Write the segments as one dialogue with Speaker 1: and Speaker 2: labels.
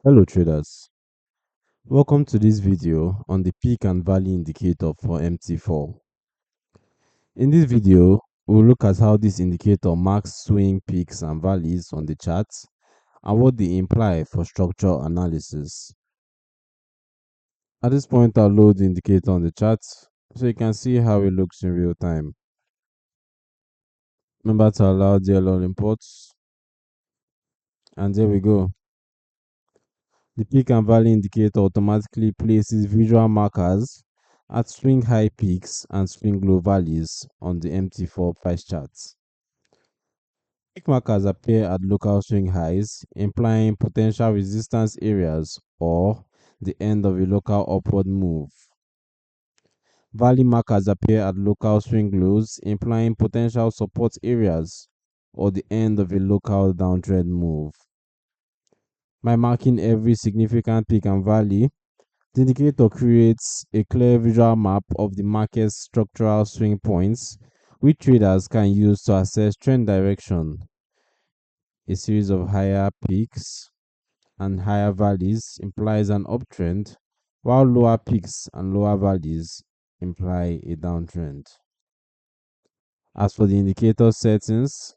Speaker 1: Hello traders, welcome to this video on the peak and valley indicator for MT4. In this video, we'll look at how this indicator marks swing peaks and valleys on the chart and what they imply for structural analysis. At this point, I'll load the indicator on the chart so you can see how it looks in real time. Remember to allow DLL imports, and there we go. The peak and valley indicator automatically places visual markers at swing high peaks and swing low valleys on the MT4 price charts. Peak markers appear at local swing highs, implying potential resistance areas or the end of a local upward move. Valley markers appear at local swing lows, implying potential support areas or the end of a local downtrend move. By marking every significant peak and valley, the indicator creates a clear visual map of the market's structural swing points, which traders can use to assess trend direction. A series of higher peaks and higher valleys implies an uptrend, while lower peaks and lower valleys imply a downtrend. As for the indicator settings,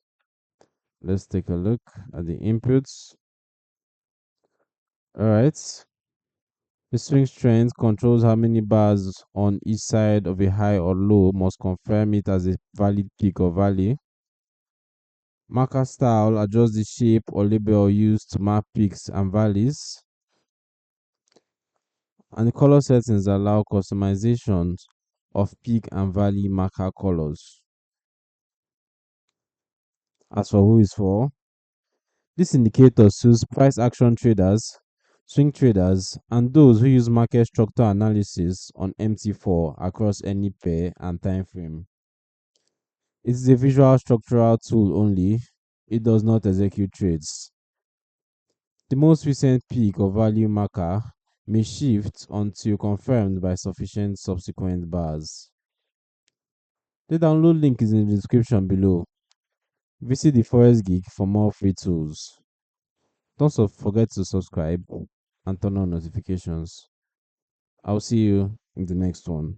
Speaker 1: let's take a look at the inputs. Alright, the swing strength controls how many bars on each side of a high or low must confirm it as a valid peak or valley. Marker style adjusts the shape or label used to map peaks and valleys. And the color settings allow customizations of peak and valley marker colors. As for who is for, this indicator suits price action traders, swing traders, and those who use market structure analysis on MT4 across any pair and time frame. It is a visual structural tool only. It does not execute trades. The most recent peak or value marker may shift until confirmed by sufficient subsequent bars. The download link is in the description below. Visit the Forex Geek for more free tools. Don't forget to subscribe and turn on notifications. I'll see you in the next one.